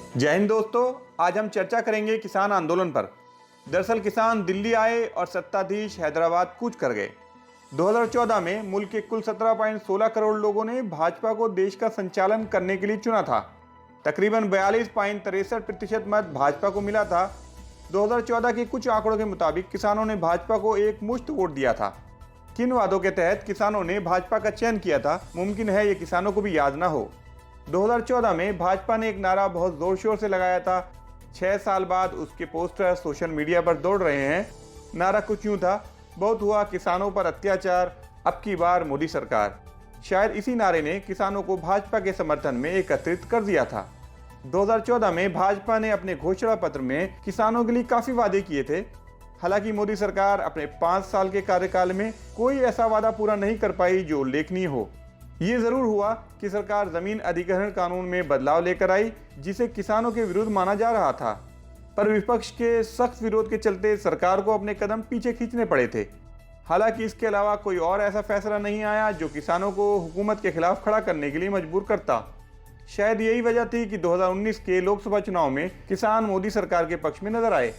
जय हिंद दोस्तों, आज हम चर्चा करेंगे किसान आंदोलन पर। दरअसल किसान दिल्ली आए और सत्ताधीश हैदराबाद कूच कर गए। 2014 में मुल्क के कुल 17.16 करोड़ लोगों ने भाजपा को देश का संचालन करने के लिए चुना था। तकरीबन 42.63% मत भाजपा को मिला था। 2014 के कुछ आंकड़ों के मुताबिक किसानों ने भाजपा को एक मुश्त वोट दिया था। किन वादों के तहत किसानों ने भाजपा का चयन किया था, मुमकिन है ये किसानों को भी याद ना हो। 2014 में भाजपा ने एक नारा बहुत जोर शोर से लगाया था। 6 साल बाद उसके पोस्टर सोशल मीडिया पर दौड़ रहे हैं। नारा कुछ यूं था, बहुत हुआ किसानों पर अत्याचार, अब की बार मोदी सरकार। शायद इसी नारे ने किसानों को भाजपा के समर्थन में एकत्रित कर दिया था। 2014 में भाजपा ने अपने घोषणा पत्र में किसानों के लिए काफी वादे किए थे। हालांकि मोदी सरकार अपने 5 साल के कार्यकाल में कोई ऐसा वादा पूरा नहीं कर पाई जो उल्लेखनीय हो। ये जरूर हुआ कि सरकार जमीन अधिग्रहण कानून में बदलाव लेकर आई, जिसे किसानों के विरुद्ध माना जा रहा था, पर विपक्ष के सख्त विरोध के चलते सरकार को अपने कदम पीछे खींचने पड़े थे। हालांकि इसके अलावा कोई और ऐसा फैसला नहीं आया जो किसानों को हुकूमत के खिलाफ खड़ा करने के लिए मजबूर करता। शायद यही वजह थी कि 2019 के लोकसभा चुनाव में किसान मोदी सरकार के पक्ष में नजर आए।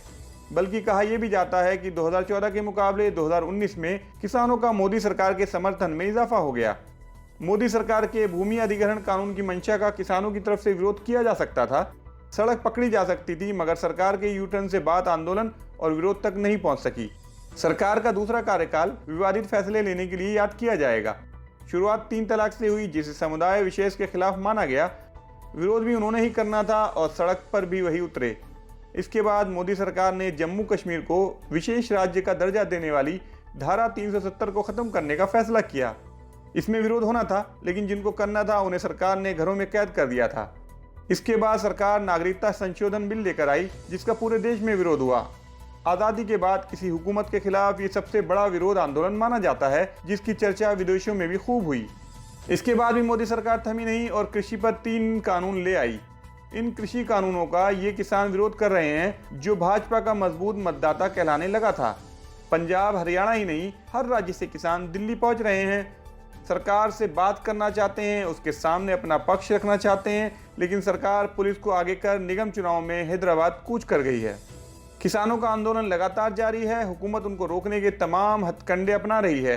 बल्कि कहा यह भी जाता है कि 2014 के मुकाबले 2019 में किसानों का मोदी सरकार के समर्थन में इजाफा हो गया। मोदी सरकार के भूमि अधिग्रहण कानून की मंशा का किसानों की तरफ से विरोध किया जा सकता था, सड़क पकड़ी जा सकती थी, मगर सरकार के यू टर्न से बात आंदोलन और विरोध तक नहीं पहुंच सकी। सरकार का दूसरा कार्यकाल विवादित फैसले लेने के लिए याद किया जाएगा। शुरुआत 3 तलाक से हुई, जिसे समुदाय विशेष के खिलाफ माना गया। विरोध भी उन्होंने ही करना था और सड़क पर भी वही उतरे। इसके बाद मोदी सरकार ने जम्मू कश्मीर को विशेष राज्य का दर्जा देने वाली धारा 370 को खत्म करने का फैसला किया। इसमें विरोध होना था, लेकिन जिनको करना था उन्हें सरकार ने घरों में कैद कर दिया था। इसके बाद सरकार नागरिकता संशोधन बिल लेकर आई, जिसका पूरे देश में विरोध हुआ। आज़ादी के बाद किसी हुकूमत के खिलाफ ये सबसे बड़ा विरोध आंदोलन माना जाता है, जिसकी चर्चा विदेशों में भी खूब हुई। इसके बाद भी मोदी सरकार थमी नहीं और कृषि पर 3 कानून ले आई। इन कृषि कानूनों का ये किसान विरोध कर रहे हैं जो भाजपा का मजबूत मतदाता कहलाने लगा था। पंजाब, हरियाणा ही नहीं, हर राज्य से किसान दिल्ली पहुंच रहे हैं। सरकार से बात करना चाहते हैं, उसके सामने अपना पक्ष रखना चाहते हैं, लेकिन सरकार पुलिस को आगे कर निगम चुनाव में हैदराबाद कूच कर गई है। किसानों का आंदोलन लगातार जारी है। हुकूमत उनको रोकने के तमाम हथकंडे अपना रही है।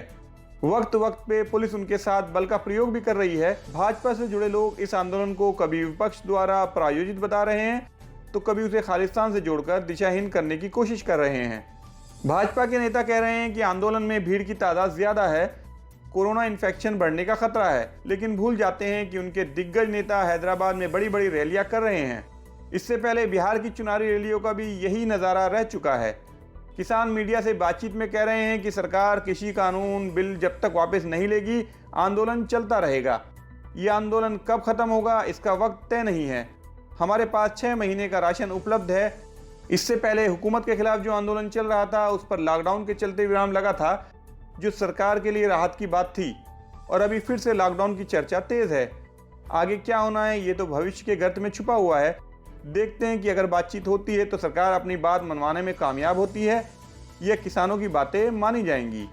वक्त वक्त पे पुलिस उनके साथ बल का प्रयोग भी कर रही है। भाजपा से जुड़े लोग इस आंदोलन को कभी विपक्ष द्वारा प्रायोजित बता रहे हैं, तो कभी उसे खालिस्तान से जोड़कर दिशाहीन करने की कोशिश कर रहे हैं। भाजपा के नेता कह रहे हैं कि आंदोलन में भीड़ की तादाद ज्यादा है, कोरोना इन्फेक्शन बढ़ने का खतरा है, लेकिन भूल जाते हैं कि उनके दिग्गज नेता हैदराबाद में बड़ी बड़ी रैलियां कर रहे हैं। इससे पहले बिहार की चुनावी रैलियों का भी यही नज़ारा रह चुका है। किसान मीडिया से बातचीत में कह रहे हैं कि सरकार कृषि कानून बिल जब तक वापस नहीं लेगी, आंदोलन चलता रहेगा। ये आंदोलन कब खत्म होगा इसका वक्त तय नहीं है। हमारे पास 6 महीने का राशन उपलब्ध है। इससे पहले हुकूमत के खिलाफ जो आंदोलन चल रहा था, उस पर लॉकडाउन के चलते विराम लगा था, जो सरकार के लिए राहत की बात थी, और अभी फिर से लॉकडाउन की चर्चा तेज है। आगे क्या होना है ये तो भविष्य के गर्त में छुपा हुआ है। देखते हैं कि अगर बातचीत होती है तो सरकार अपनी बात मनवाने में कामयाब होती है या किसानों की बातें मानी जाएंगी।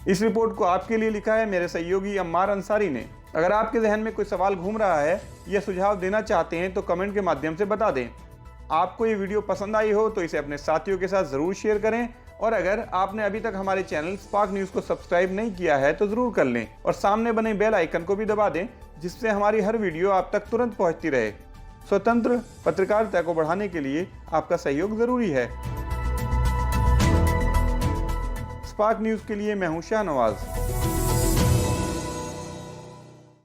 इस रिपोर्ट को आपके लिए लिखा है मेरे सहयोगी अम्मार अंसारी ने। अगर आपके जहन में कोई सवाल घूम रहा है या सुझाव देना चाहते हैं तो कमेंट के माध्यम से बता दें। आपको ये वीडियो पसंद आई हो तो इसे अपने साथियों के साथ ज़रूर शेयर करें, और अगर आपने अभी तक हमारे चैनल स्पार्क न्यूज़ को सब्सक्राइब नहीं किया है तो ज़रूर कर लें, और सामने बने बेल आइकन को भी दबा दें, जिससे हमारी हर वीडियो आप तक तुरंत पहुंचती रहे। स्वतंत्र पत्रकारिता को बढ़ाने के लिए आपका सहयोग ज़रूरी है। स्पार्क न्यूज़ के लिए मैं हूं शाहनवाज।